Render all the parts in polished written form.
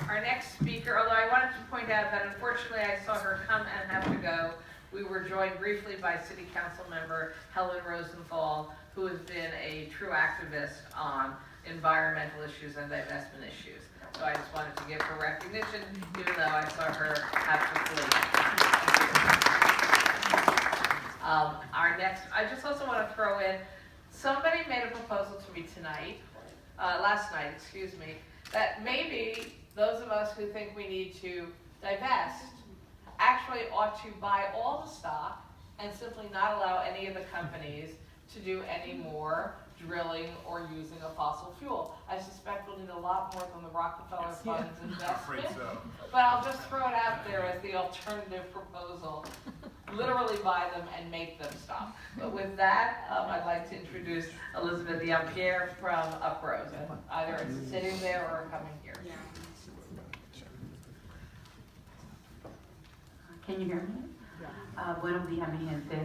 Our next speaker, although I wanted to point out that unfortunately I saw her come and have to go, we were joined briefly by City Council member Helen Rosenthal, who has been a true activist on environmental issues and divestment issues. So I just wanted to give her recognition, even though I saw her have to flee. Our next, I just also want to throw in, somebody made a proposal to me last night, that maybe those of us who think we need to divest actually ought to buy all the stock and simply not allow any of the companies to do any more drilling or using a fossil fuel. I suspect we'll need a lot more than the Rockefeller Fund's investment, but I'll just throw it out there as the alternative proposal. Literally buy them and make them stop. But with that, I'd like to introduce Elizabeth Yeampierre from UPROSE. Either it's sitting there or coming here. Yeah. Can you hear me? Buenos días, mi gente.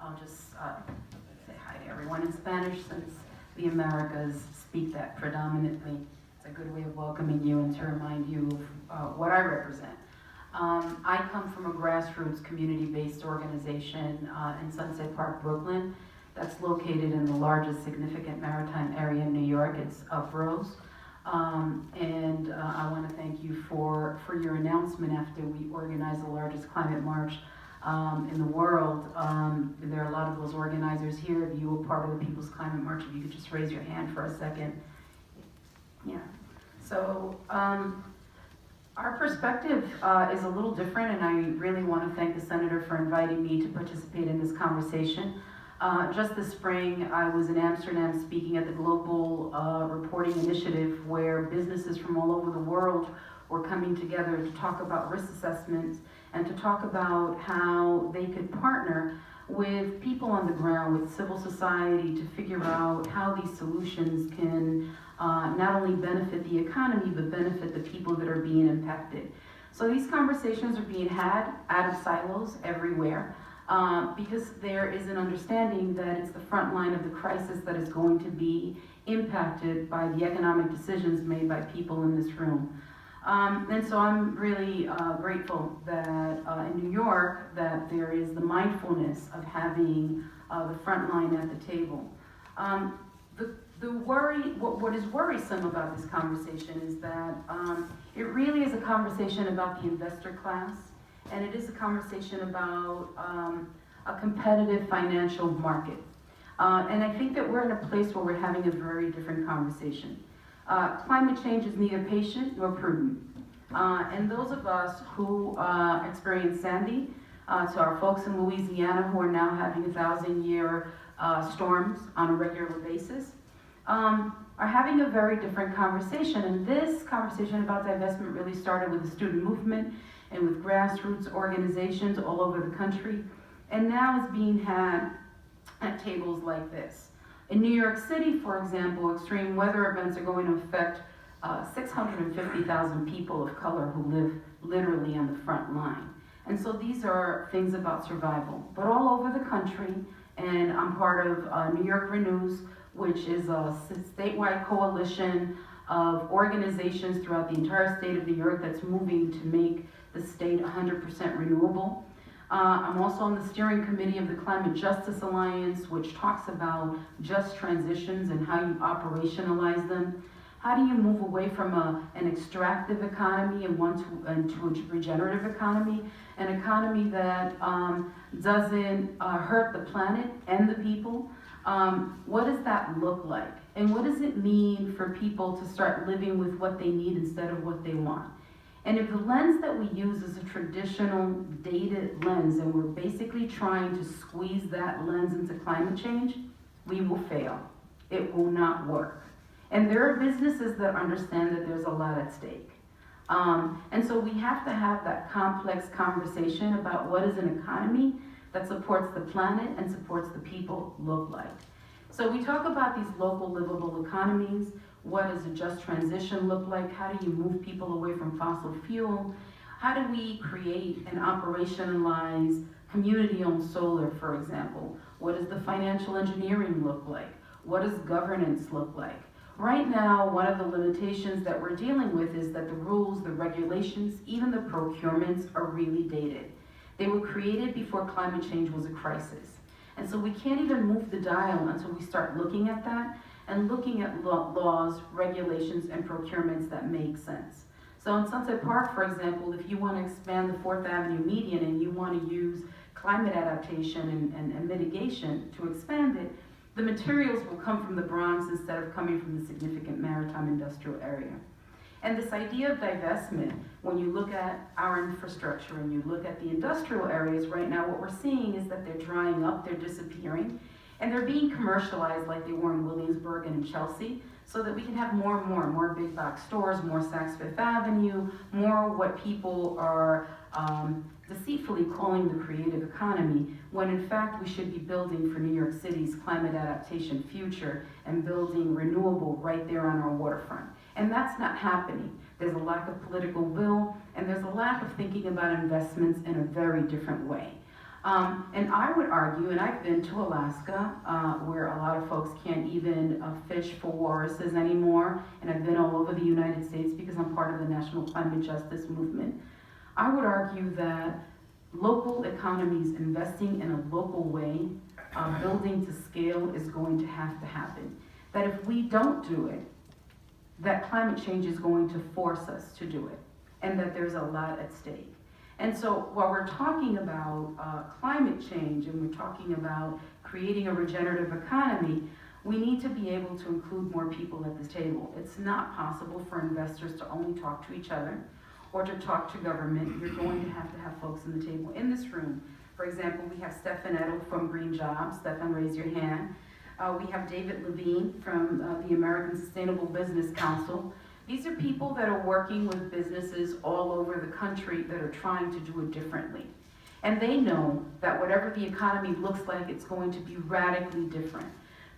I'll just say hi to everyone in Spanish since the Americas speak that predominantly. It's a good way of welcoming you and to remind you of what I represent. I come from a grassroots community-based organization in Sunset Park, Brooklyn, that's located in the largest significant maritime area in New York. It's UPROSE. And I want to thank you for your announcement after we organized the largest climate march in the world. There are a lot of those organizers here. If you were part of the People's Climate March, if you could just raise your hand for a second. Yeah. So our perspective is a little different, and I really want to thank the Senator for inviting me to participate in this conversation. Just this spring, I was in Amsterdam speaking at the Global Reporting Initiative, where businesses from all over the world were coming together to talk about risk assessments and to talk about how they could partner with people on the ground, with civil society, to figure out how these solutions can not only benefit the economy, but benefit the people that are being impacted. So these conversations are being had out of silos everywhere. Because there is an understanding that it's the front line of the crisis that is going to be impacted by the economic decisions made by people in this room. And so I'm really grateful that in New York that there is the mindfulness of having the front line at the table. What is worrisome about this conversation is that it really is a conversation about the investor class. And it is a conversation about a competitive financial market. And I think that we're in a place where we're having a very different conversation. Climate change is neither patient nor prudent. And those of us who experienced Sandy, to our folks in Louisiana who are now having 1,000-year storms on a regular basis, are having a very different conversation. And this conversation about divestment really started with the student movement and with grassroots organizations all over the country, and now is being had at tables like this. In New York City, for example, extreme weather events are going to affect 650,000 people of color who live literally on the front line. And so these are things about survival. But all over the country, and I'm part of New York Renews, which is a statewide coalition of organizations throughout the entire state of New York that's moving to make the state 100% renewable. I'm also on the steering committee of the Climate Justice Alliance, which talks about just transitions and how you operationalize them. How do you move away from an extractive economy and to a regenerative economy, an economy that doesn't hurt the planet and the people? What does that look like? And what does it mean for people to start living with what they need instead of what they want? And if the lens that we use is a traditional dated lens and we're basically trying to squeeze that lens into climate change, we will fail. It will not work. And there are businesses that understand that there's a lot at stake. And so we have to have that complex conversation about what does an economy that supports the planet and supports the people look like. So we talk about these local livable economies. What does a just transition look like? How do you move people away from fossil fuel? How do we create and operationalize community-owned solar, for example? What does the financial engineering look like? What does governance look like? Right now, one of the limitations that we're dealing with is that the rules, the regulations, even the procurements are really dated. They were created before climate change was a crisis. And so we can't even move the dial until we start looking at that and looking at laws, regulations, and procurements that make sense. So in Sunset Park, for example, if you want to expand the 4th Avenue median and you want to use climate adaptation and mitigation to expand it, the materials will come from the Bronx instead of coming from the significant maritime industrial area. And this idea of divestment, when you look at our infrastructure and you look at the industrial areas right now, what we're seeing is that they're drying up, they're disappearing, and they're being commercialized like they were in Williamsburg and in Chelsea, so that we can have more big box stores, more Saks Fifth Avenue, more what people are deceitfully calling the creative economy, when in fact we should be building for New York City's climate adaptation future and building renewable right there on our waterfront. And that's not happening. There's a lack of political will, and there's a lack of thinking about investments in a very different way. And I would argue, and I've been to Alaska, where a lot of folks can't even fish for walruses anymore, and I've been all over the United States because I'm part of the National Climate Justice Movement. I would argue that local economies investing in a local way, building to scale, is going to happen. That if we don't do it, that climate change is going to force us to do it, and that there's a lot at stake. And so while we're talking about climate change and we're talking about creating a regenerative economy, we need to be able to include more people at the table. It's not possible for investors to only talk to each other or to talk to government. You're going to have folks in the table. In this room, for example, we have Stefan Edel from Green Jobs. Stefan, raise your hand. We have David Levine from the American Sustainable Business Council. These are people that are working with businesses all over the country that are trying to do it differently. And they know that whatever the economy looks like, it's going to be radically different.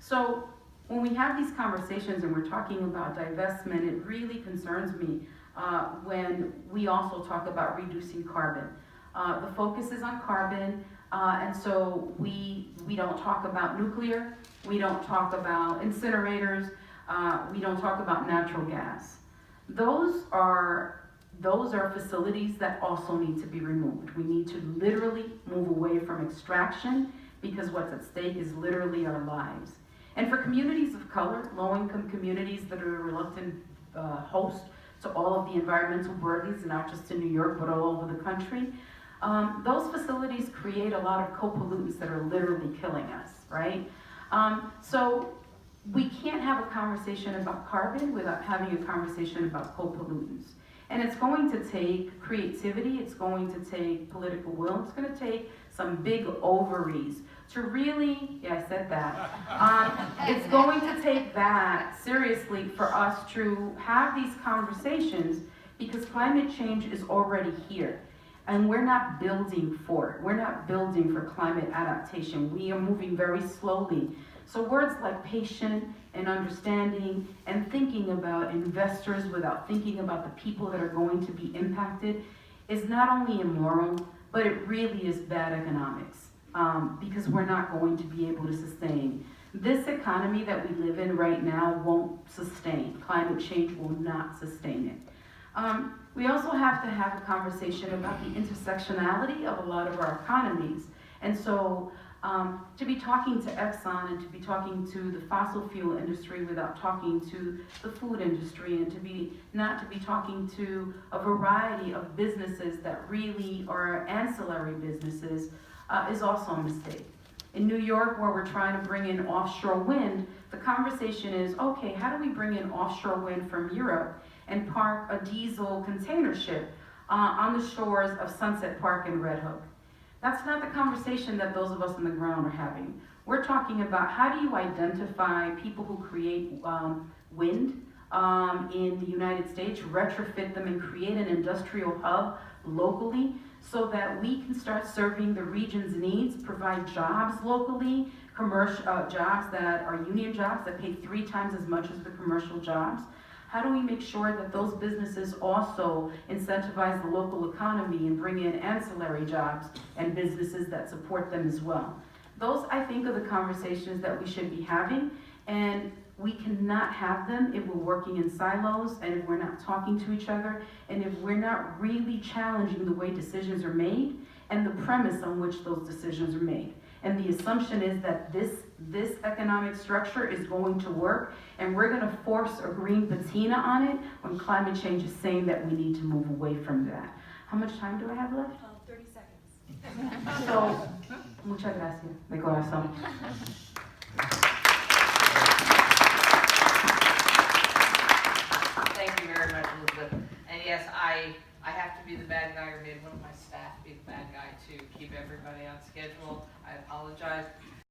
So when we have these conversations and we're talking about divestment, it really concerns me when we also talk about reducing carbon. The focus is on carbon, and so we don't talk about nuclear, we don't talk about incinerators, we don't talk about natural gas. Those are facilities that also need to be removed. We need to literally move away from extraction because what's at stake is literally our lives. And for communities of color, low-income communities that are a reluctant host to all of the environmental burdens, not just in New York, but all over the country, those facilities create a lot of co-pollutants that are literally killing us, right? So we can't have a conversation about carbon without having a conversation about co-pollutants. And it's going to take creativity, it's going to take political will, it's going to take some big ovaries to really, yeah, I said that. It's going to take that seriously for us to have these conversations, because climate change is already here. And we're not building for it. We're not building for climate adaptation. We are moving very slowly. So words like patient and understanding and thinking about investors without thinking about the people that are going to be impacted is not only immoral, but it really is bad economics, because we're not going to be able to sustain. This economy that we live in right now won't sustain. Climate change will not sustain it. We also have to have a conversation about the intersectionality of a lot of our economies. And so to be talking to Exxon and to be talking to the fossil fuel industry without talking to the food industry, and not to be talking to a variety of businesses that really are ancillary businesses is also a mistake. In New York, where we're trying to bring in offshore wind, the conversation is, okay, how do we bring in offshore wind from Europe and park a diesel container ship on the shores of Sunset Park and Red Hook? That's not the conversation that those of us on the ground are having. We're talking about how do you identify people who create wind in the United States, retrofit them and create an industrial hub locally so that we can start serving the region's needs, provide jobs locally, commercial jobs that are union jobs that pay 3 times as much as the commercial jobs. How do we make sure that those businesses also incentivize the local economy and bring in ancillary jobs and businesses that support them as well? Those, I think, are the conversations that we should be having. And We cannot have them if we're working in silos and if we're not talking to each other and if we're not really challenging the way decisions are made and the premise on which those decisions are made. And the assumption is that this economic structure is going to work and we're going to force a green patina on it when climate change is saying that we need to move away from that. How much time do I have left? 30 seconds. So, muchas gracias, de corazón. Thank you very much, Elizabeth. And yes, I have to be the bad guy, or maybe one of my staff be the bad guy to keep everybody on schedule. I apologize.